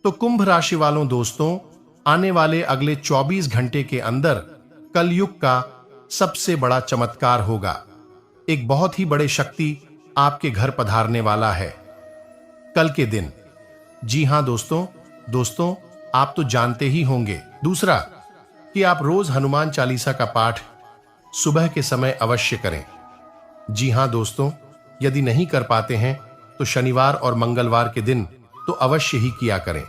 तो कुंभ राशि वालों दोस्तों, आने वाले अगले 24 घंटे के अंदर कलयुग का सबसे बड़ा चमत्कार होगा। एक बहुत ही बड़े शक्ति आपके घर पधारने वाला है कल के दिन। जी हां दोस्तों आप तो जानते ही होंगे। दूसरा कि आप रोज हनुमान चालीसा का पाठ सुबह के समय अवश्य करें। जी हां दोस्तों, यदि नहीं कर पाते हैं तो शनिवार और मंगलवार के दिन तो अवश्य ही किया करें।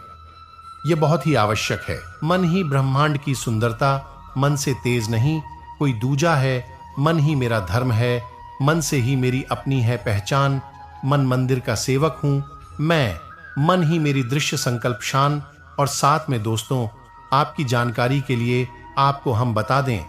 यह बहुत ही आवश्यक है। मन ही ब्रह्मांड की सुंदरता, मन से तेज नहीं कोई दूजा है। मन ही मेरा धर्म है, मन से ही मेरी अपनी है पहचान। मन मंदिर का सेवक हूं मैं, मन ही मेरी दृश्य संकल्प शान। और साथ में दोस्तों, आपकी जानकारी के लिए आपको हम बता दें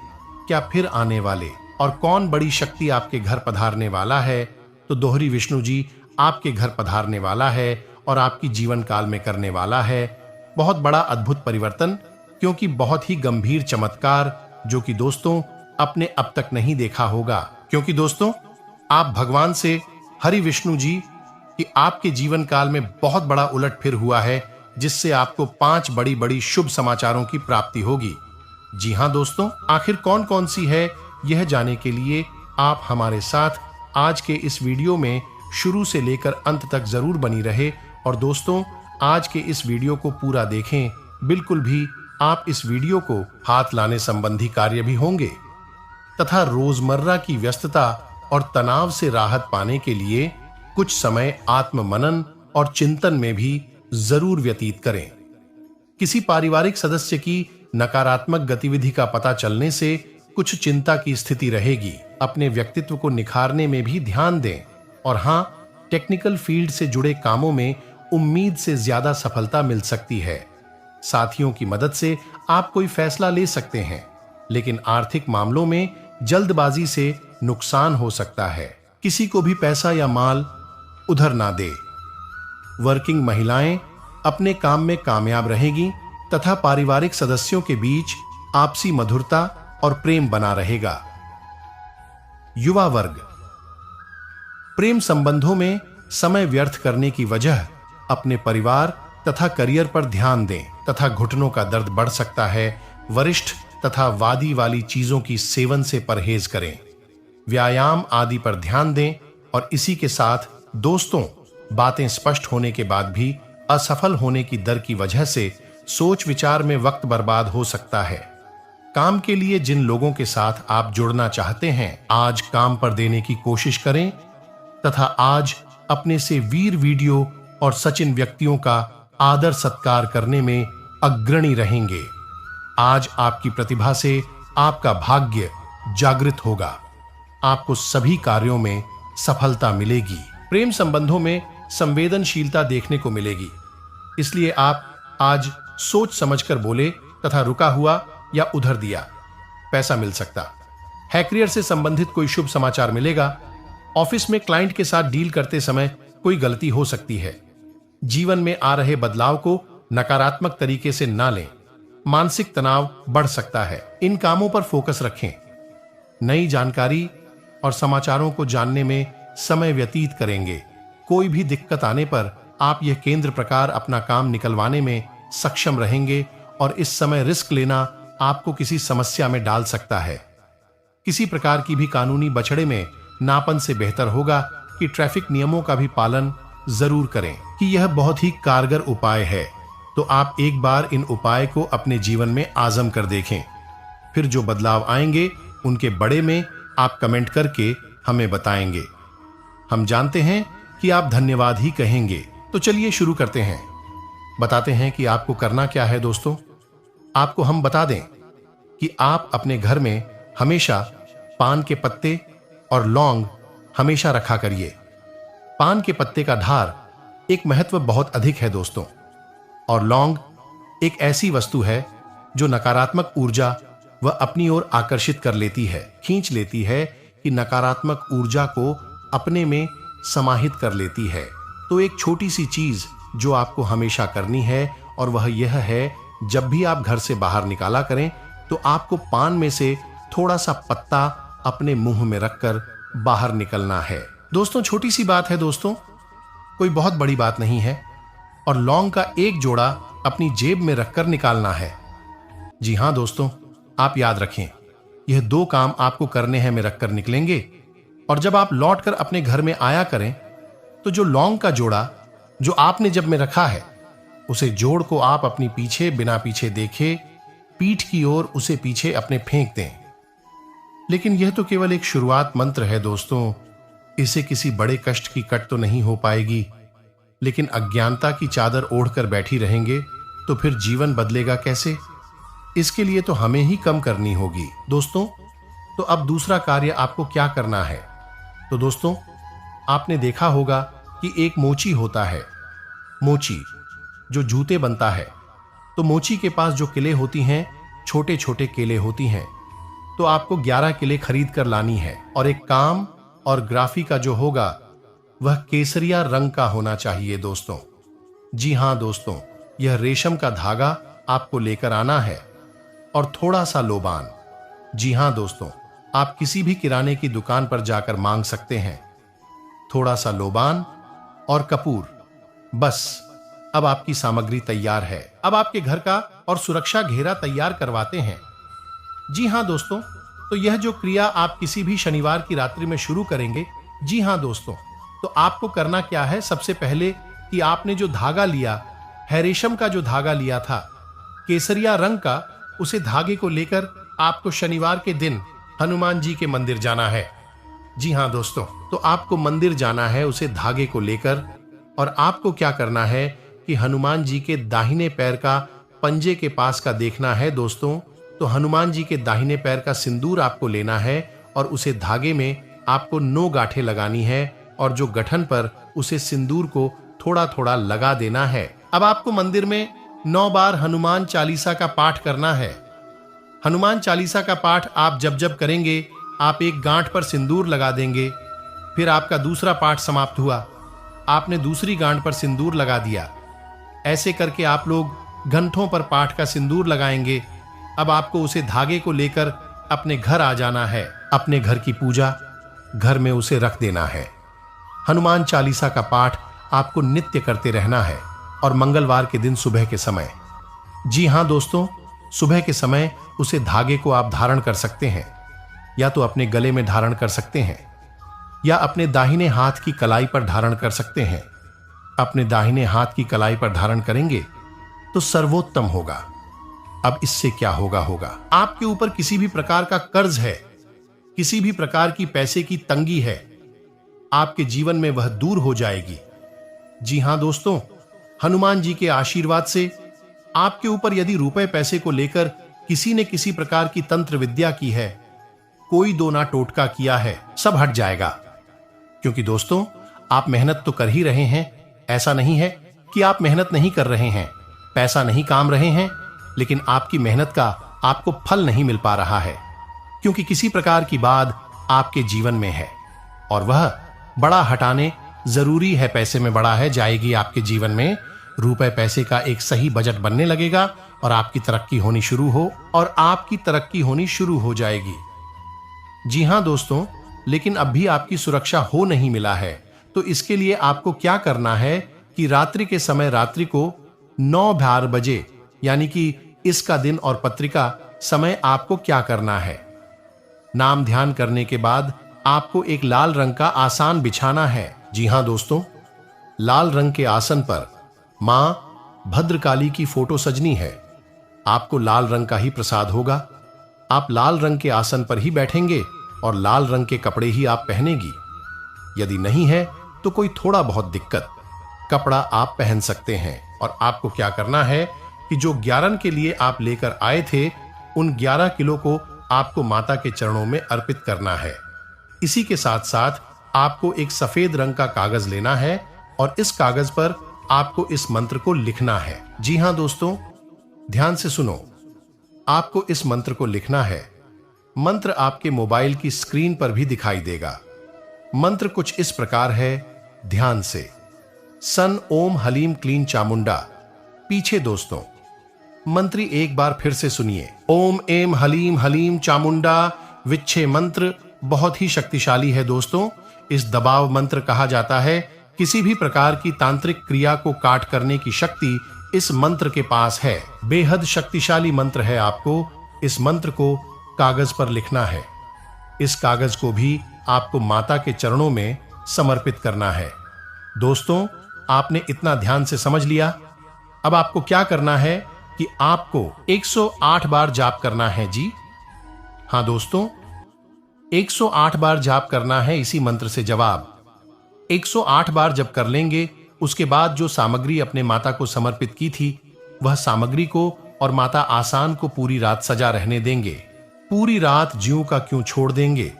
क्या फिर आने वाले और कौन बड़ी शक्ति आपके घर पधारने वाला है। तो दोहरी विष्णु जी आपके घर पधारने वाला है और आपकी जीवन काल में करने वाला है बहुत बड़ा अद्भुत परिवर्तन, क्योंकि बहुत ही गंभीर चमत्कार जो कि दोस्तों आपने अब तक नहीं देखा होगा। क्योंकि दोस्तों आप भगवान से हरि विष्णु जी कि आपके जीवन काल में बहुत बड़ा उलटफेर हुआ है, जिससे आपको 5 बड़ी बड़ी शुभ समाचारों की प्राप्ति होगी। जी हां दोस्तों, आखिर कौन कौन सी है यह जानने के लिए आप हमारे साथ आज के इस वीडियो में शुरू से लेकर अंत तक जरूर बनी रहे। और दोस्तों आज के इस वीडियो को पूरा देखें, बिल्कुल भी आप इस वीडियो को हाथ लाने संबंधी कार्य भी होंगे तथा रोजमर्रा की व्यस्तता और तनाव से राहत पाने के लिए कुछ समय आत्म मनन और चिंतन में भी जरूर व्यतीत करें। किसी पारिवारिक सदस्य की नकारात्मक गतिविधि का पता चलने से कुछ चिंता की स्थिति रहेगी। अपने व्यक्तित्व को निखारने में भी ध्यान दें। और हां, टेक्निकल फील्ड से जुड़े कामों में उम्मीद से ज्यादा सफलता मिल सकती है। साथियों की मदद से आप कोई फैसला ले सकते हैं, लेकिन आर्थिक मामलों में जल्दबाजी से नुकसान हो सकता है। किसी को भी पैसा या माल उधर ना दे। वर्किंग महिलाएं अपने काम में कामयाब रहेगी तथा पारिवारिक सदस्यों के बीच आपसी मधुरता और प्रेम बना रहेगा। युवा वर्ग प्रेम संबंधों में समय व्यर्थ करने की वजह अपने परिवार तथा करियर पर ध्यान दें तथा घुटनों का दर्द बढ़ सकता है। वरिष्ठ तथा वादी वाली चीजों की सेवन से परहेज करें। व्यायाम आदि पर ध्यान दें। और इसी के साथ दोस्तों, बातें स्पष्ट होने के बाद भी असफल होने की डर की वजह से सोच विचार में वक्त बर्बाद हो सकता है। काम के लिए जिन लोगों के साथ आप जुड़ना चाहते हैं, आज काम पर देने की कोशिश करें तथा आज अपने से वीर वीडियो और सचिन व्यक्तियों का आदर सत्कार करने में अग्रणी रहेंगे। आज आपकी प्रतिभा से आपका भाग्य जागृत होगा। आपको सभी कार्यों में सफलता मिलेगी। प्रेम संबंधों में संवेदनशीलता देखने को मिलेगी, इसलिए आप आज सोच समझकर बोले तथा रुका हुआ या उधर दिया पैसा मिल सकता है। करियर से संबंधित कोई शुभ समाचार मिलेगा। ऑफिस में क्लाइंट के साथ डील करते समय कोई गलती हो सकती है। जीवन में आ रहे बदलाव को नकारात्मक तरीके से ना लें। मानसिक तनाव बढ़ सकता है। इन कामों पर फोकस रखें। नई जानकारी और समाचारों को जानने में समय व्यतीत करेंगे। कोई भी दिक्कत आने पर आप यह केंद्र प्रकार अपना काम निकलवाने में सक्षम रहेंगे और इस समय रिस्क लेना आपको किसी समस्या में डाल सकता है। किसी प्रकार की भी कानूनी बछड़े में नापन से बेहतर होगा कि ट्रैफिक नियमों का भी पालन जरूर करें कि यह बहुत ही कारगर उपाय है। तो आप एक बार इन उपाय को अपने जीवन में आजम कर देखें। फिर जो बदलाव आएंगे उनके बड़े में आप कमेंट करके हमें बताएंगे। हम जानते हैं कि आप धन्यवाद ही कहेंगे। तो चलिए शुरू करते हैं। बताते हैं कि आपको करना क्या है दोस्तों। आपको हम बता दें कि आप अपने घर में हमेशा पान के पत्ते और लौंग हमेशा रखा करिए। पान के पत्ते का धार एक महत्व बहुत अधिक है दोस्तों, और लौंग एक ऐसी वस्तु है जो नकारात्मक ऊर्जा वह अपनी ओर आकर्षित कर लेती है, खींच लेती है कि नकारात्मक ऊर्जा को अपने में समाहित कर लेती है। तो एक छोटी सी चीज जो आपको हमेशा करनी है और वह यह है, जब भी आप घर से बाहर निकाला करें तो आपको पान में से थोड़ा सा पत्ता अपने मुंह में रखकर बाहर निकलना है। दोस्तों छोटी सी बात है दोस्तों, कोई बहुत बड़ी बात नहीं है। और लौंग का एक जोड़ा अपनी जेब में रखकर निकालना है। जी हां दोस्तों, आप याद रखें, यह 2 काम आपको करने हैं में रखकर निकलेंगे, और जब आप लौटकर अपने घर में आया करें तो जो लौंग का जोड़ा जो आपने जब में रखा है, उसे जोड़ को आप अपनी पीछे बिना पीछे देखे पीठ की ओर उसे पीछे अपने फेंक दें। लेकिन यह तो केवल एक शुरुआत मंत्र है दोस्तों, इसे किसी बड़े कष्ट की कट तो नहीं हो पाएगी, लेकिन अज्ञानता की चादर ओढ़कर बैठी रहेंगे तो फिर जीवन बदलेगा कैसे? इसके लिए तो हमें ही कम करनी होगी दोस्तों। तो अब दूसरा कार्य आपको क्या करना है? तो दोस्तों, आपने देखा होगा कि एक मोची होता है, मोची जो जूते बनता है। तो मोची के पास जो किले होती हैं, छोटे छोटे केले होती हैं। तो आपको 11 किले खरीद कर लानी है, और एक काम और ग्राफी का जो होगा वह केसरिया रंग का होना चाहिए दोस्तों। जी हां दोस्तों, यह रेशम का धागा आपको लेकर आना है, और थोड़ा सा लोबान। जी हां दोस्तों, आप किसी भी किराने की दुकान पर जाकर मांग सकते हैं। थोड़ा सा लोबान और कपूर, बस अब आपकी सामग्री तैयार है। अब आपके घर का और सुरक्षा घेरा तैयार करवाते हैं। जी हां दोस्तों, तो यह जो क्रिया आप किसी भी शनिवार की रात्रि में शुरू करेंगे। जी हां दोस्तों, तो आपको करना क्या है? सबसे पहले कि आपने जो धागा लिया है, रेशम का जो धागा लिया था केसरिया रंग का, उसे धागे को लेकर आपको शनिवार के दिन हनुमान जी के मंदिर जाना है। जी हां दोस्तों, तो आपको मंदिर जाना है उसे धागे को लेकर, और आपको क्या करना है कि हनुमान जी के दाहिने पैर का पंजे के पास का देखना है दोस्तों। तो हनुमान जी के दाहिने पैर का सिंदूर आपको लेना है, और उसे धागे में आपको 9 गांठें लगानी है, और जो गठन पर उसे सिंदूर को थोड़ा थोड़ा लगा देना है। अब आपको मंदिर में 9 बार हनुमान चालीसा का पाठ करना है। हनुमान चालीसा का पाठ आप जब जब करेंगे, आप एक गांठ पर सिंदूर लगा देंगे। फिर आपका दूसरा पाठ समाप्त हुआ, आपने दूसरी गांठ पर सिंदूर लगा दिया। ऐसे करके आप लोग घंटों पर पाठ का सिंदूर लगाएंगे। अब आपको उसे धागे को लेकर अपने घर आ जाना है। अपने घर की पूजा घर में उसे रख देना है। हनुमान चालीसा का पाठ आपको नित्य करते रहना है, और मंगलवार के दिन सुबह के समय, जी हां दोस्तों, सुबह के समय उसे धागे को आप धारण कर सकते हैं, या तो अपने गले में धारण कर सकते हैं, या अपने दाहिने हाथ की कलाई पर धारण कर सकते हैं। अपने दाहिने हाथ की कलाई पर धारण करेंगे तो सर्वोत्तम होगा। अब इससे क्या होगा, आपके ऊपर किसी भी प्रकार का कर्ज है, किसी भी प्रकार की पैसे की तंगी है, आपके जीवन में वह दूर हो जाएगी। जी हां दोस्तों, हनुमान जी के आशीर्वाद से आपके ऊपर यदि रुपए पैसे को लेकर किसी ने किसी प्रकार की तंत्र विद्या की है, कोई दो ना टोटका किया है, सब हट जाएगा। क्योंकि दोस्तों, आप मेहनत तो कर ही रहे हैं, ऐसा नहीं है कि आप मेहनत नहीं कर रहे हैं, पैसा नहीं काम रहे हैं, लेकिन आपकी मेहनत का आपको फल नहीं मिल पा रहा है, क्योंकि किसी प्रकार की बात आपके जीवन में है, और वह बड़ा हटाने जरूरी है। पैसे में बड़ा है जाएगी आपके जीवन में, रुपए पैसे का एक सही बजट बनने लगेगा, और आपकी तरक्की होनी शुरू हो जाएगी। जी हां दोस्तों, लेकिन अब भी आपकी सुरक्षा हो नहीं मिला है। तो इसके लिए आपको क्या करना है कि रात्रि के समय, रात्रि को 9-12 बजे, यानी कि इसका दिन और पत्रिका समय, आपको क्या करना है? नाम ध्यान करने के बाद आपको एक लाल रंग का आसन बिछाना है। जी हां दोस्तों, लाल रंग के आसन पर मां भद्रकाली की फोटो सजनी है। आपको लाल रंग का ही प्रसाद होगा। आप लाल रंग के आसन पर ही बैठेंगे, और लाल रंग के कपड़े ही आप पहनेगी। यदि नहीं है तो कोई थोड़ा बहुत दिक्कत, कपड़ा आप पहन सकते हैं। और आपको क्या करना है कि जो 11 के लिए आप लेकर आए थे, उन 11 किलो को आपको माता के चरणों में अर्पित करना है। इसी के साथ साथ आपको एक सफेद रंग का कागज लेना है, और इस कागज पर आपको इस मंत्र को लिखना है। जी हां दोस्तों, ध्यान से सुनो, आपको इस मंत्र को लिखना है। मंत्र आपके मोबाइल की स्क्रीन पर भी दिखाई देगा। मंत्र कुछ इस प्रकार है, ध्यान से। सन ओम हलीम क्लीन चामुंडा। पीछे दोस्तों मंत्री एक बार फिर से सुनिए। ओम एम हलीम हलीम चामुंडा विच्छे मंत्र बहुत ही शक्तिशाली है दोस्तों। इस दबाव मंत्र कहा जाता है किसी भी प्रकार की तांत्रिक क्रिया को काट करने की शक्ति इस मंत्र के पास है। बेहद शक्तिशाली मंत्र है। आपको इस मंत्र को कागज पर लिखना है। इस कागज को भी आपको माता के चरणों में समर्पित करना है। दोस्तों, आपने इतना ध्यान से समझ लिया। अब आपको क्या करना है कि आपको 108 बार जाप करना है। जी हां दोस्तों, 108 बार जाप करना है इसी मंत्र से जवाब। 108 बार जब कर लेंगे, उसके बाद जो सामग्री अपने माता को समर्पित की थी, वह सामग्री को और माता आसान को पूरी रात सजा रहने देंगे। पूरी रात ज्यों का क्यों छोड़ देंगे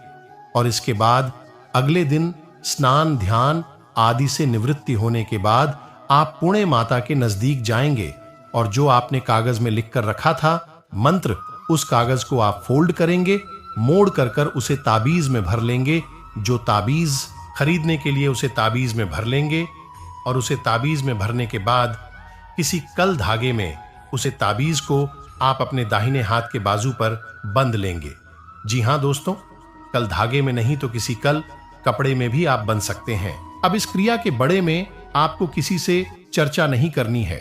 और इसके बाद अगले दिन स्नान ध्यान आदि से निवृत्ति होने के बाद आप पुणे माता के नजदीक जाएंगे और जो आपने कागज में लिख कर रखा था मंत्र, उस कागज को आप फोल्ड करेंगे, मोड़ कर कर उसे ताबीज में भर लेंगे। जो ताबीज खरीदने के लिए उसे ताबीज में भर लेंगे और उसे ताबीज में भरने के बाद किसी कल धागे में उसे ताबीज को आप अपने दाहिने हाथ के बाजू पर बंद लेंगे। जी हां दोस्तों, कल धागे में नहीं तो किसी कल कपड़े में भी आप बंध सकते हैं। अब इस क्रिया के बड़े में आपको किसी से चर्चा नहीं करनी है।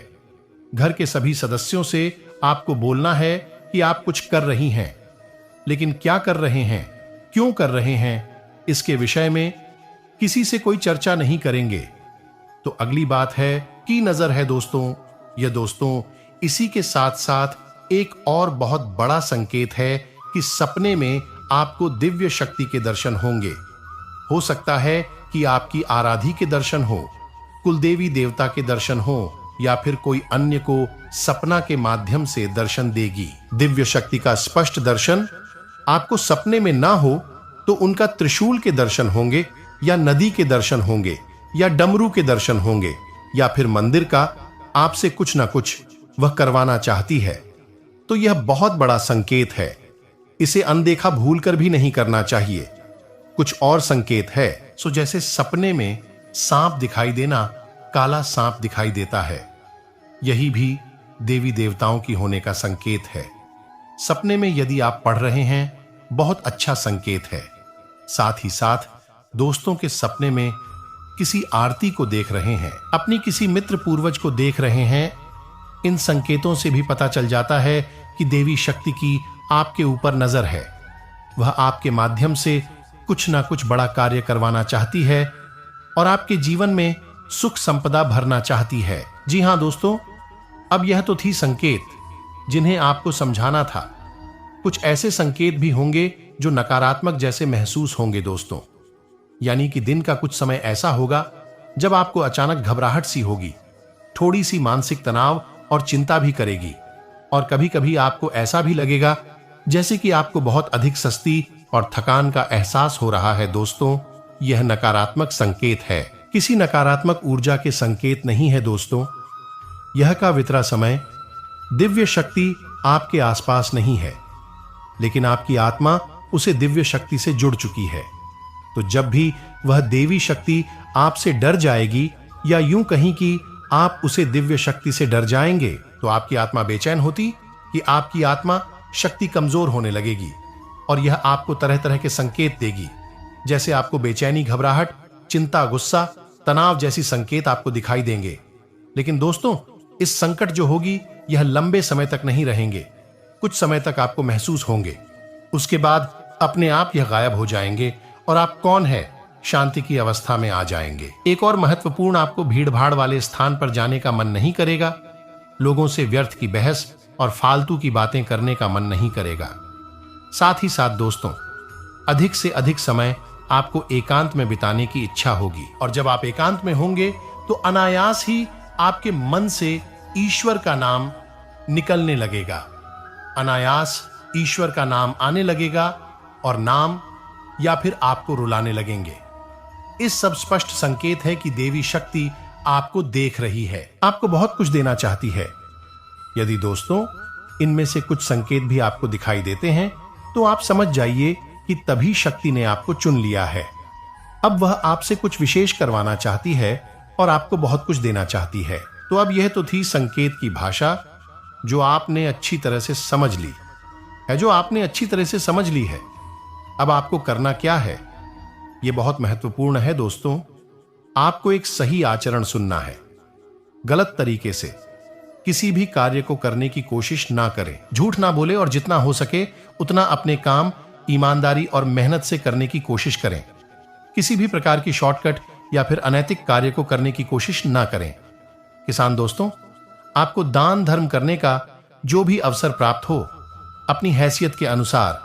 घर के सभी सदस्यों से आपको बोलना है कि आप कुछ कर रही हैं, लेकिन क्या कर रहे हैं, क्यों कर रहे हैं, इसके विषय में किसी से कोई चर्चा नहीं करेंगे। तो अगली बात है की नजर है दोस्तों। यह दोस्तों इसी के साथ साथ एक और बहुत बड़ा संकेत है कि सपने में आपको दिव्य शक्ति के दर्शन होंगे। हो सकता है कि आपकी आराधी के दर्शन हो, कुलदेवी देवता के दर्शन हो, या फिर कोई अन्य को सपना के माध्यम से दर्शन देगी। दिव्य शक्ति का स्पष्ट दर्शन आपको सपने में ना हो तो उनका त्रिशूल के दर्शन होंगे, या नदी के दर्शन होंगे, या डमरू के दर्शन होंगे, या फिर मंदिर का आपसे कुछ ना कुछ वह करवाना चाहती है। तो यह बहुत बड़ा संकेत है। इसे अनदेखा भूलकर भी नहीं करना चाहिए। कुछ और संकेत है। सो जैसे सपने में सांप दिखाई देना, काला सांप दिखाई देता है, यही भी देवी देवताओं की होने का संकेत है। सपने में यदि आप पढ़ रहे हैं, बहुत अच्छा संकेत है। साथ ही साथ दोस्तों के सपने में किसी आरती को देख रहे हैं, अपनी किसी मित्र पूर्वज को देख रहे हैं, इन संकेतों से भी पता चल जाता है कि देवी शक्ति की आपके ऊपर नजर है। वह आपके माध्यम से कुछ ना कुछ बड़ा कार्य करवाना चाहती है और आपके जीवन में सुख संपदा भरना चाहती है। जी हां दोस्तों, अब यह तो थी संकेत जिन्हें आपको समझाना था। कुछ ऐसे संकेत भी होंगे जो नकारात्मक जैसे महसूस होंगे दोस्तों। यानी कि दिन का कुछ समय ऐसा होगा जब आपको अचानक घबराहट सी होगी, थोड़ी सी मानसिक तनाव और चिंता भी करेगी, और कभी कभी आपको ऐसा भी लगेगा जैसे कि आपको बहुत अधिक सुस्ती और थकान का एहसास हो रहा है। दोस्तों, यह नकारात्मक संकेत है, किसी नकारात्मक ऊर्जा के संकेत नहीं है दोस्तों। यह का वितरा समय दिव्य शक्ति आपके आसपास नहीं है, लेकिन आपकी आत्मा उसे दिव्य शक्ति से जुड़ चुकी है। तो जब भी वह देवी शक्ति आपसे डर जाएगी, या यूं कहीं कि आप उसे दिव्य शक्ति से डर जाएंगे, तो आपकी आत्मा बेचैन होती कि आपकी आत्मा शक्ति कमजोर होने लगेगी, और यह आपको तरह तरह के संकेत देगी। जैसे आपको बेचैनी, घबराहट, चिंता, गुस्सा, तनाव जैसी संकेत आपको दिखाई देंगे। लेकिन दोस्तों, इस संकट जो होगी यह लंबे समय तक नहीं रहेंगे। कुछ समय तक आपको महसूस होंगे, उसके बाद अपने आप यह गायब हो जाएंगे और आप कौन है शांति की अवस्था में आ जाएंगे। एक और महत्वपूर्ण, आपको भीड़ भाड़ वाले स्थान पर जाने का मन नहीं करेगा, लोगों से व्यर्थ की बहस और फालतू की बातें करने का मन नहीं करेगा। साथ ही साथ दोस्तों, अधिक से अधिक समय आपको एकांत में बिताने की इच्छा होगी, और जब आप एकांत में होंगे तो अनायास ही आपके मन से ईश्वर का नाम निकलने लगेगा। अनायास ईश्वर का नाम आने लगेगा और नाम या फिर आपको रुलाने लगेंगे। इस सब स्पष्ट संकेत है कि देवी शक्ति आपको देख रही है, आपको बहुत कुछ देना चाहती है। यदि दोस्तों इनमें से कुछ संकेत भी आपको दिखाई देते हैं, तो आप समझ जाइए कि तभी शक्ति ने आपको चुन लिया है। अब वह आपसे कुछ विशेष करवाना चाहती है और आपको बहुत कुछ देना चाहती है। तो अब यह तो थी संकेत की भाषा जो आपने अच्छी तरह से समझ ली है, अब आपको करना क्या है, यह बहुत महत्वपूर्ण है दोस्तों। आपको एक सही आचरण सुनना है, गलत तरीके से किसी भी कार्य को करने की कोशिश ना करें। झूठ ना बोले और जितना हो सके उतना अपने काम ईमानदारी और मेहनत से करने की कोशिश करें। किसी भी प्रकार की शॉर्टकट या फिर अनैतिक कार्य को करने की कोशिश ना करें। किसान दोस्तों, आपको दान धर्म करने का जो भी अवसर प्राप्त हो, अपनी हैसियत के अनुसार,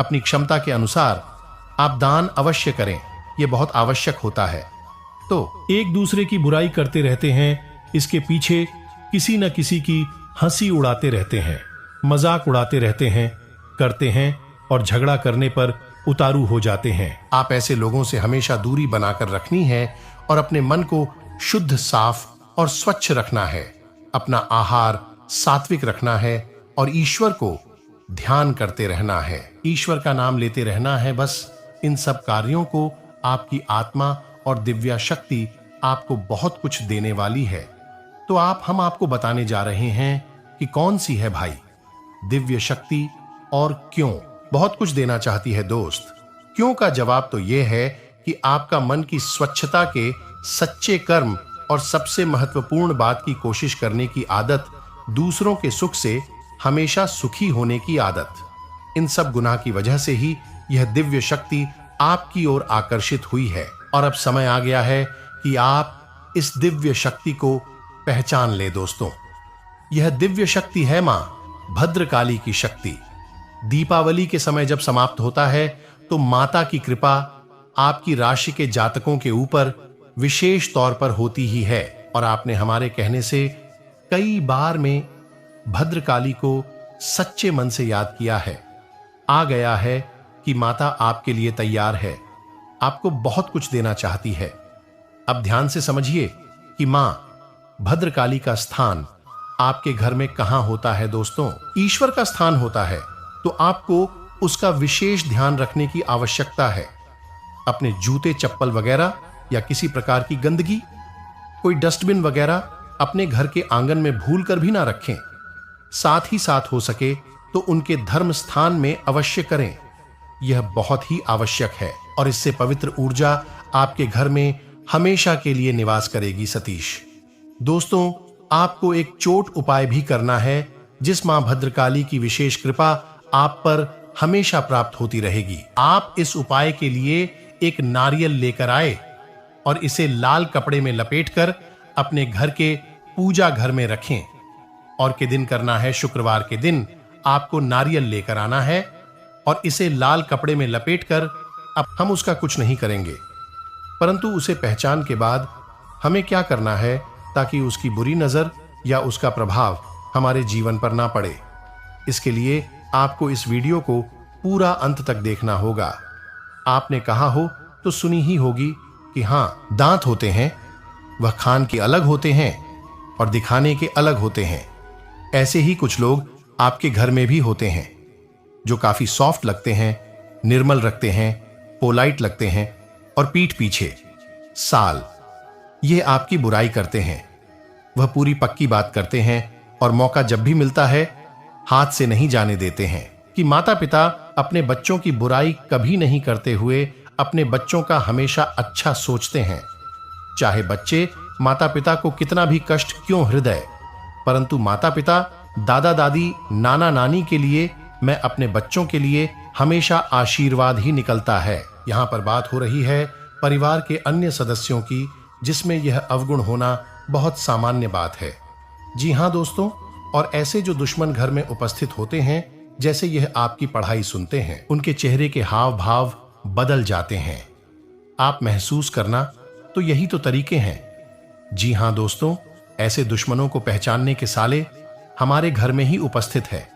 अपनी क्षमता के अनुसार आप दान अवश्य करें। यह बहुत आवश्यक होता है। तो एक दूसरे की बुराई करते रहते हैं, इसके पीछे किसी न किसी की हंसी उड़ाते रहते हैं, मजाक उड़ाते रहते हैं, करते हैं और झगड़ा करने पर उतारू हो जाते हैं। आप ऐसे लोगों से हमेशा दूरी बनाकर रखनी है और अपने मन को शुद्ध, साफ और स्वच्छ रखना है। अपना आहार सात्विक रखना है और ईश्वर को ध्यान करते रहना है। ईश्वर का नाम लेते रहना है। बस इन सब कार्यों को आपकी आत्मा और दिव्या शक्ति आपको बहुत कुछ देने वाली है। तो हम आपको बताने जा रहे हैं कि कौन सी है भाई दिव्य शक्ति और क्यों। बहुत कुछ देना चाहती है दोस्त। क्यों का जवाब तो यह है कि आपका मन की स्वच्छता के सच्चे कर्म और सबसे महत्वपूर्ण बात की कोशिश करने की आदत, दूसरों के सुख से हमेशा सुखी होने की आदत, इन सब गुनाह की वजह से ही यह दिव्य शक्ति आपकी ओर आकर्षित हुई है। और अब समय आ गया है कि आप इस दिव्य शक्ति को पहचान ले दोस्तों। यह दिव्य शक्ति है मां भद्रकाली की शक्ति। दीपावली के समय जब समाप्त होता है तो माता की कृपा आपकी राशि के जातकों के ऊपर विशेष तौर पर होती ही है। और आपने हमारे कहने से कई बार में भद्रकाली को सच्चे मन से याद किया है। आ गया है कि माता आपके लिए तैयार है, आपको बहुत कुछ देना चाहती है। अब ध्यान से समझिए कि मां भद्रकाली का स्थान आपके घर में कहां होता है दोस्तों। ईश्वर का स्थान होता है, तो आपको उसका विशेष ध्यान रखने की आवश्यकता है। अपने जूते, चप्पल वगैरह या किसी प्रकार की गंदगी, कोई डस्टबिन वगैरह अपने घर के आंगन में भूल कर भी ना रखें। साथ ही साथ हो सके तो उनके धर्म स्थान में अवश्य करें। यह बहुत ही आवश्यक है और इससे पवित्र ऊर्जा आपके घर में हमेशा के लिए निवास करेगी। सतीश दोस्तों, आपको एक चोट उपाय भी करना है जिस मां भद्रकाली की विशेष कृपा आप पर हमेशा प्राप्त होती रहेगी। आप इस उपाय के लिए एक नारियल लेकर आए और इसे लाल कपड़े में लपेटकर अपने घर के पूजा घर में रखें। और के दिन करना है, शुक्रवार के दिन आपको नारियल लेकर आना है और इसे लाल कपड़े में लपेटकर, अब हम उसका कुछ नहीं करेंगे, परंतु उसे पहचान के बाद हमें क्या करना है ताकि उसकी बुरी नजर या उसका प्रभाव हमारे जीवन पर ना पड़े। इसके लिए आपको इस वीडियो को पूरा अंत तक देखना होगा। आपने कहा हो तो सुनी ही होगी कि हां, दांत होते हैं, वह खान के अलग होते हैं और दिखाने के अलग होते हैं। ऐसे ही कुछ लोग आपके घर में भी होते हैं जो काफी सॉफ्ट लगते हैं, निर्मल रखते हैं, पोलाइट लगते हैं और पीठ पीछे साल ये आपकी बुराई करते हैं। वह पूरी पक्की बात करते हैं और मौका जब भी मिलता है हाथ से नहीं जाने देते हैं। कि माता पिता अपने बच्चों की बुराई कभी नहीं करते हुए अपने बच्चों का हमेशा अच्छा सोचते हैं। चाहे बच्चे माता पिता को कितना भी कष्ट क्यों हृदय, परंतु माता पिता, दादा दादी, नाना नानी के लिए, मैं अपने बच्चों के लिए हमेशा आशीर्वाद ही निकलता है। यहाँ पर बात हो रही है परिवार के अन्य सदस्यों की, जिसमें यह अवगुण होना बहुत सामान्य बात है। जी हाँ दोस्तों, और ऐसे जो दुश्मन घर में उपस्थित होते हैं, जैसे यह आपकी पढ़ाई सुनते हैं, उनके चेहरे के हाव भाव बदल जाते हैं। आप महसूस करना तो यही तो तरीके हैं। जी हाँ दोस्तों, ऐसे दुश्मनों को पहचानने के साले हमारे घर में ही उपस्थित है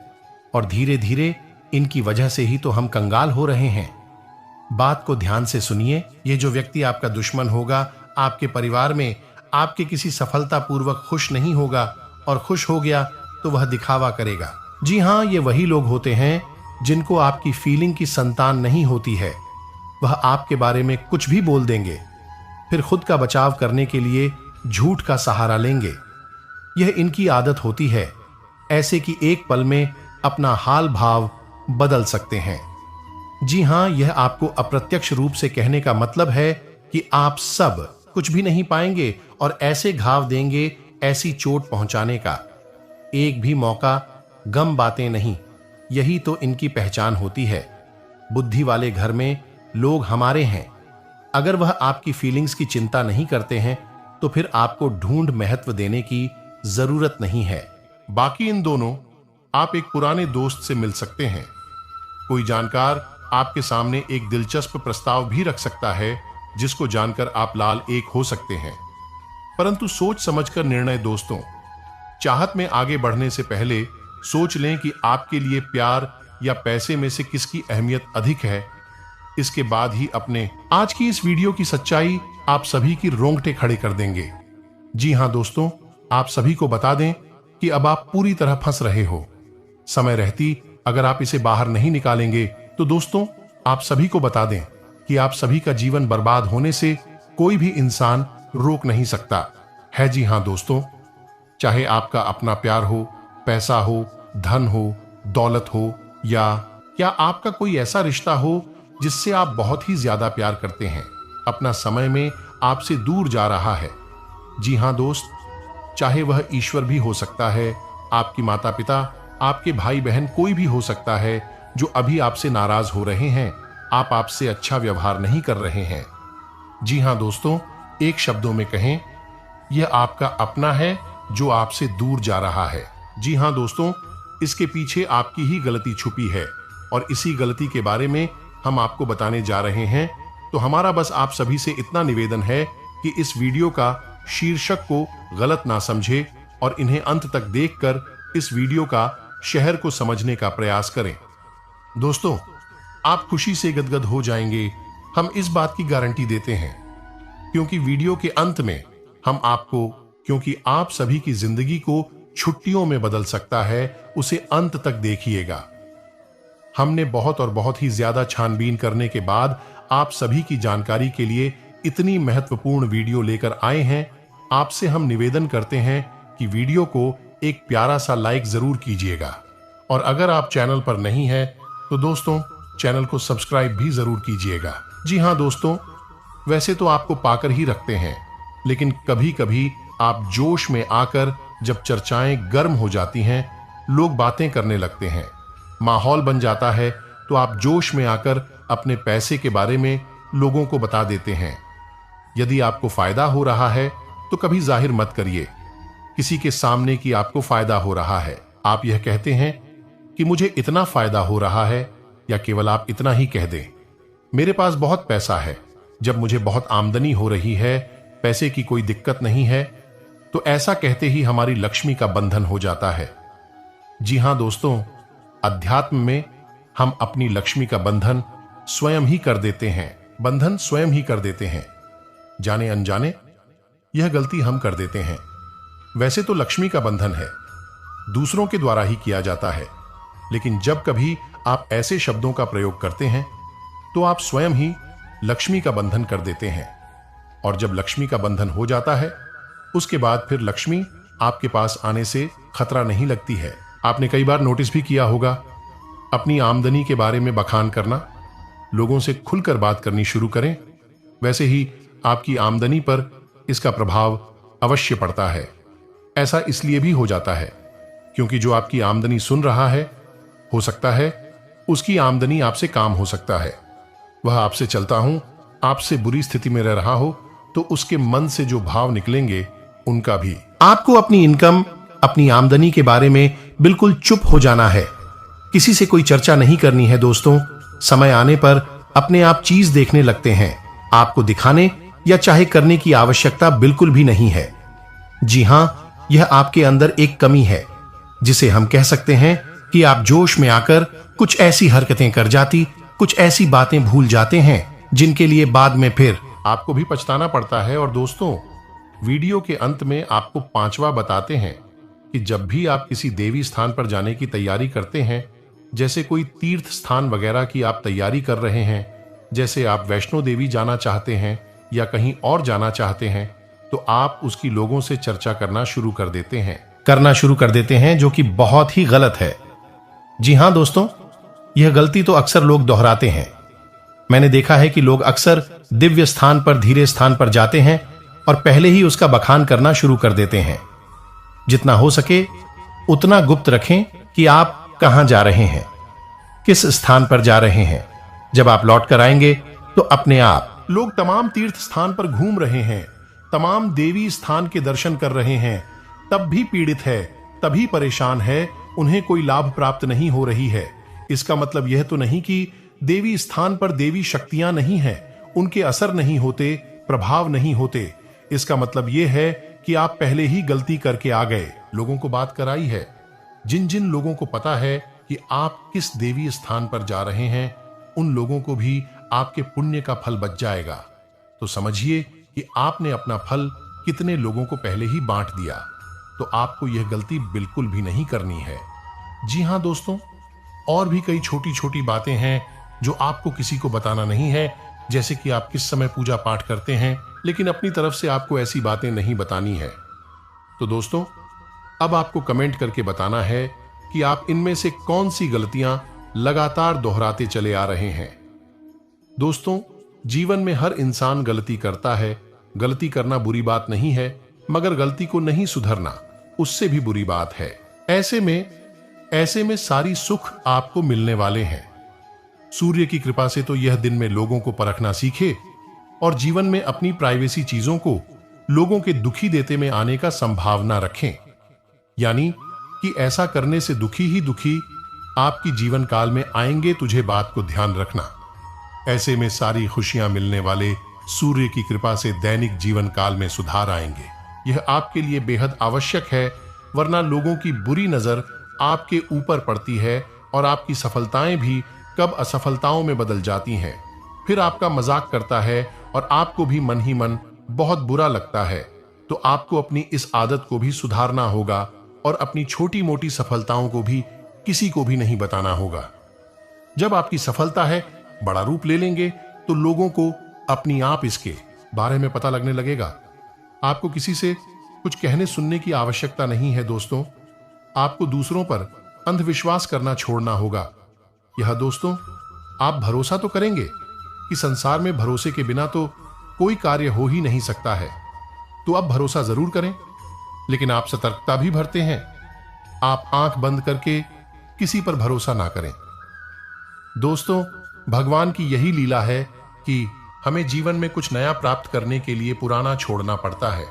और धीरे धीरे इनकी वजह से ही तो हम कंगाल हो रहे हैं। बात को ध्यान से सुनिए। ये जो व्यक्ति आपका दुश्मन होगा, आपके परिवार में आपके किसी सफलता पूर्वक खुश नहीं होगा, और खुश हो गया तो वह दिखावा करेगा। जी हाँ, ये वही लोग होते हैं जिनको आपकी फीलिंग की संतान नहीं होती है। वह आपके बारे में कुछ भी बोल देंगे, फिर खुद का बचाव करने के लिए झूठ का सहारा लेंगे। यह इनकी आदत होती है, ऐसे कि एक पल में अपना हाल भाव बदल सकते हैं। जी हाँ, यह आपको अप्रत्यक्ष रूप से कहने का मतलब है कि आप सब कुछ भी नहीं पाएंगे और ऐसे घाव देंगे, ऐसी चोट पहुंचाने का एक भी मौका गम बातें नहीं, यही तो इनकी पहचान होती है। बुद्धि वाले घर में लोग हमारे हैं। अगर वह आपकी फीलिंग्स की चिंता नहीं करते हैं तो फिर आपको ढूंढ महत्व देने की जरूरत नहीं है। बाकी इन दोनों आप एक पुराने दोस्त से मिल सकते हैं। कोई जानकार आपके सामने एक दिलचस्प प्रस्ताव भी रख सकता है जिसको जानकर आप लाल एक हो सकते हैं, परंतु सोच समझकर निर्णय दोस्तों। चाहत में आगे बढ़ने से पहले सोच लें कि आपके लिए प्यार या पैसे में से किसकी अहमियत अधिक है। इसके बाद ही अपने आज की इस वीडियो की सच्चाई आप सभी की रोंगटे खड़े कर देंगे। जी हां दोस्तों, आप सभी को बता दें कि अब आप पूरी तरह फंस रहे हो। समय रहती अगर आप इसे बाहर नहीं निकालेंगे तो दोस्तों आप सभी को बता दें कि आप सभी का जीवन बर्बाद होने से कोई भी इंसान रोक नहीं सकता है। जी हां दोस्तों, चाहे आपका अपना प्यार हो, पैसा हो, धन हो, दौलत हो, या क्या आपका कोई ऐसा रिश्ता हो जिससे आप बहुत ही ज्यादा प्यार करते हैं, अपना समय में आपसे दूर जा रहा है। जी हां दोस्त, चाहे वह ईश्वर भी हो सकता है, आपकी माता पिता, आपके भाई बहन, कोई भी हो सकता है जो अभी आपसे नाराज हो रहे हैं, आप आपसे अच्छा व्यवहार नहीं कर रहे हैं। जी हां दोस्तों, एक शब्दों में कहें, यह आपका अपना है जो आपसे दूर जा रहा है। जी हां दोस्तों, इसके पीछे आपकी ही गलती छुपी है और इसी गलती के बारे में हम आपको बताने जा रहे हैं। तो हमारा बस आप सभी से इतना निवेदन है कि इस वीडियो का शीर्षक को गलत ना समझे और इन्हें अंत तक देखकर इस वीडियो का शहर को समझने का प्रयास करें। दोस्तों, आप खुशी से गदगद हो जाएंगे, हम इस बात की गारंटी देते हैं, क्योंकि वीडियो के अंत में हम आपको, क्योंकि आप सभी की जिंदगी को छुट्टियों में बदल सकता है, उसे अंत तक देखिएगा। हमने बहुत और बहुत ही ज्यादा छानबीन करने के बाद आप सभी की जानकारी के लिए इतनी महत्वपूर्ण वीडियो लेकर आए हैं। आपसे हम निवेदन करते हैं कि वीडियो को एक प्यारा सा लाइक जरूर कीजिएगा, और अगर आप चैनल पर नहीं हैं तो दोस्तों चैनल को सब्सक्राइब भी जरूर कीजिएगा। जी हां दोस्तों, वैसे तो आपको पाकर ही रखते हैं, लेकिन कभी कभी आप जोश में आकर जब चर्चाएं गर्म हो जाती हैं, लोग बातें करने लगते हैं, माहौल बन जाता है, तो आप जोश में आकर अपने पैसे के बारे में लोगों को बता देते हैं। यदि आपको फायदा हो रहा है तो कभी जाहिर मत करिए किसी के सामने कि आपको फायदा हो रहा है। आप यह कहते हैं कि मुझे इतना फायदा हो रहा है, या केवल आप इतना ही कह दें, मेरे पास बहुत पैसा है। जब मुझे बहुत आमदनी हो रही है, पैसे की कोई दिक्कत नहीं है, तो ऐसा कहते ही हमारी लक्ष्मी का बंधन हो जाता है। जी हां दोस्तों, अध्यात्म में हम अपनी लक्ष्मी का बंधन स्वयं ही कर देते हैं। जाने अनजाने यह गलती हम कर देते हैं। वैसे तो लक्ष्मी का बंधन है, दूसरों के द्वारा ही किया जाता है, लेकिन जब कभी आप ऐसे शब्दों का प्रयोग करते हैं तो आप स्वयं ही लक्ष्मी का बंधन कर देते हैं। और जब लक्ष्मी का बंधन हो जाता है, उसके बाद फिर लक्ष्मी आपके पास आने से खतरा नहीं लगती है। आपने कई बार नोटिस भी किया होगा, अपनी आमदनी के बारे में बखान करना, लोगों से खुलकर बात करनी शुरू करें, वैसे ही आपकी आमदनी पर इसका प्रभाव अवश्य पड़ता है। ऐसा इसलिए भी हो जाता है क्योंकि जो आपकी आमदनी सुन रहा है, हो सकता है उसकी आमदनी आपसे काम हो सकता है। वह आपसे चलता हूं, आपसे बुरी स्थिति में रह रहा हो, तो उसके मन से जो भाव निकलेंगे उनका भी। आपको अपनी इनकम, अपनी आमदनी के बारे में बिल्कुल चुप हो जाना है, किसी से कोई चर्चा नहीं करनी है। दोस्तों, समय आने पर अपने आप चीज देखने लगते हैं, आपको दिखाने या चाहे करने की आवश्यकता बिल्कुल भी नहीं है। जी हां, यह आपके अंदर एक कमी है, जिसे हम कह सकते हैं कि आप जोश में आकर कुछ ऐसी हरकतें कर जाती, कुछ ऐसी बातें भूल जाते हैं जिनके लिए बाद में फिर आपको भी पछताना पड़ता है। और दोस्तों, वीडियो के अंत में आपको 5वां बताते हैं कि जब भी आप किसी देवी स्थान पर जाने की तैयारी करते हैं, जैसे कोई तीर्थ स्थान वगैरह की आप तैयारी कर रहे हैं, जैसे आप वैष्णो देवी जाना चाहते हैं या कहीं और जाना चाहते हैं, तो आप उसकी लोगों से चर्चा करना शुरू कर देते हैं, जो कि बहुत ही गलत है। जी हां दोस्तों, यह गलती तो अक्सर लोग दोहराते हैं। मैंने देखा है कि लोग अक्सर दिव्य स्थान पर, धीरे स्थान पर जाते हैं और पहले ही उसका बखान करना शुरू कर देते हैं। जितना हो सके उतना गुप्त रखें कि आप कहां जा रहे हैं, किस स्थान पर जा रहे हैं। जब आप लौट कर आएंगे तो अपने आप लोग तमाम तीर्थ स्थान पर घूम रहे हैं, तमाम देवी स्थान के दर्शन कर रहे हैं, तब भी पीड़ित है, तभी परेशान है, उन्हें कोई लाभ प्राप्त नहीं हो रही है। इसका मतलब यह तो नहीं कि देवी स्थान पर देवी शक्तियां नहीं हैं, उनके असर नहीं होते, प्रभाव नहीं होते। इसका मतलब यह है कि आप पहले ही गलती करके आ गए। लोगों को बात कराई है। जिन जिन लोगों को पता है कि आप किस देवी स्थान पर जा रहे हैं, उन लोगों को भी आपके पुण्य का फल बच जाएगा। तो समझिए कि आपने अपना फल कितने लोगों को पहले ही बांट दिया। तो आपको यह गलती बिल्कुल भी नहीं करनी है। जी हां दोस्तों, और भी कई छोटी छोटी बातें हैं जो आपको किसी को बताना नहीं है, जैसे कि आप किस समय पूजा पाठ करते हैं, लेकिन अपनी तरफ से आपको ऐसी बातें नहीं बतानी है। तो दोस्तों, अब आपको कमेंट करके बताना है कि आप इनमें से कौन सी गलतियां लगातार दोहराते चले आ रहे हैं। दोस्तों, जीवन में हर इंसान गलती करता है। गलती करना बुरी बात नहीं है, मगर गलती को नहीं सुधरना उससे भी बुरी बात है। ऐसे में सारी सुख आपको मिलने वाले हैं। सूर्य की कृपा से तो यह दिन में लोगों को परखना सीखे और जीवन में अपनी प्राइवेसी चीजों को लोगों के दुखी देते में आने का संभावना रखें। यानी कि ऐसा करने से दुखी ही दुखी आपकी जीवन काल में आएंगे, तुझे बात को ध्यान रखना। ऐसे में सारी खुशियां मिलने वाले सूर्य की कृपा से दैनिक जीवन काल में सुधार आएंगे। यह आपके लिए बेहद आवश्यक है, वरना लोगों की बुरी नजर आपके ऊपर पड़ती है और आपकी सफलताएं भी कब असफलताओं में बदल जाती हैं। फिर आपका मजाक करता है और आपको भी मन ही मन बहुत बुरा लगता है। तो आपको अपनी इस आदत को भी सुधारना होगा और अपनी छोटी मोटी सफलताओं को भी किसी को भी नहीं बताना होगा। जब आपकी सफलता है बड़ा रूप ले लेंगे तो लोगों को अपनी आप इसके बारे में पता लगने लगेगा। आपको किसी से कुछ कहने सुनने की आवश्यकता नहीं है दोस्तों। आपको दूसरों पर अंधविश्वास करना छोड़ना होगा। यह दोस्तों, आप भरोसा तो करेंगे कि संसार में भरोसे के बिना तो कोई कार्य हो ही नहीं सकता है। तो अब भरोसा जरूर करें, लेकिन आप सतर्कता भी बरतें हैं। आप आंख बंद करके किसी पर भरोसा ना करें। दोस्तों, भगवान की यही लीला है कि हमें जीवन में कुछ नया प्राप्त करने के लिए पुराना छोड़ना पड़ता है।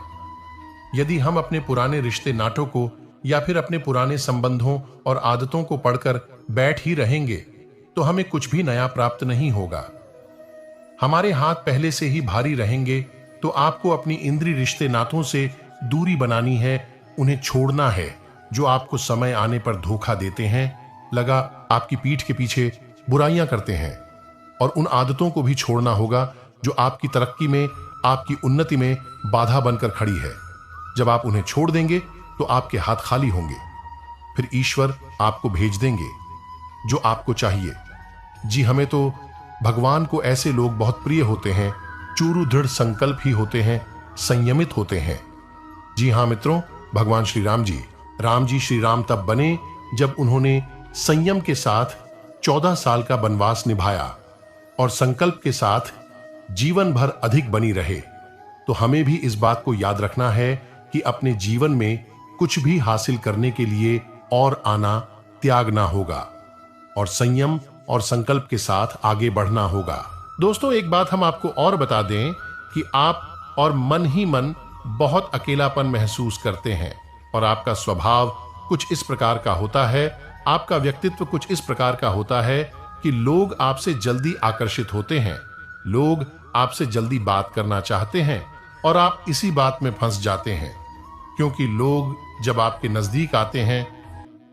यदि हम अपने पुराने रिश्ते नाटों को या फिर अपने पुराने संबंधों और आदतों को पढ़कर बैठ ही रहेंगे तो हमें कुछ भी नया प्राप्त नहीं होगा। हमारे हाथ पहले से ही भारी रहेंगे। तो आपको अपनी इंद्रिय रिश्ते नातों से दूरी बनानी है, उन्हें छोड़ना है जो आपको समय आने पर धोखा देते हैं, लगा आपकी पीठ के पीछे बुराइयां करते हैं। और उन आदतों को भी छोड़ना होगा जो आपकी तरक्की में, आपकी उन्नति में बाधा बनकर खड़ी है। जब आप उन्हें छोड़ देंगे तो आपके हाथ खाली होंगे। फिर ईश्वर आपको भेज देंगे जो आपको चाहिए। जी, हमें तो भगवान को ऐसे लोग बहुत प्रिय होते हैं, चूरू दृढ़ संकल्प ही होते हैं, संयमित होते हैं। जी हां मित्रों, भगवान श्री राम जी श्री राम तब बने जब उन्होंने संयम के साथ 14 साल का वनवास निभाया और संकल्प के साथ जीवन भर अधिक बनी रहे। तो हमें भी इस बात को याद रखना है कि अपने जीवन में कुछ भी हासिल करने के लिए और आना त्यागना होगा और संयम और संकल्प के साथ आगे बढ़ना होगा। दोस्तों, एक बात हम आपको और बता दें कि आप और मन ही मन बहुत अकेलापन महसूस करते हैं और आपका स्वभाव कुछ इस प्रकार का होता है, आपका व्यक्तित्व कुछ इस प्रकार का होता है कि लोग आपसे जल्दी आकर्षित होते हैं, लोग आपसे जल्दी बात करना चाहते हैं और आप इसी बात में फंस जाते हैं। क्योंकि लोग जब आपके नजदीक आते हैं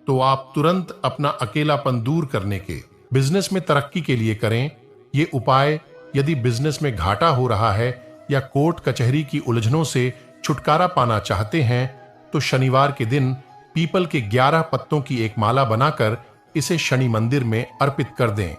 तो आप तुरंत अपना अकेलापन दूर करने के, बिजनेस में तरक्की के लिए करें ये उपाय। यदि बिजनेस में घाटा हो रहा है या कोर्ट कचहरी की उलझनों से छुटकारा पाना चाहते हैं तो शनिवार के दिन पीपल के 11 पत्तों की एक माला बनाकर इसे शनि मंदिर में अर्पित कर दें।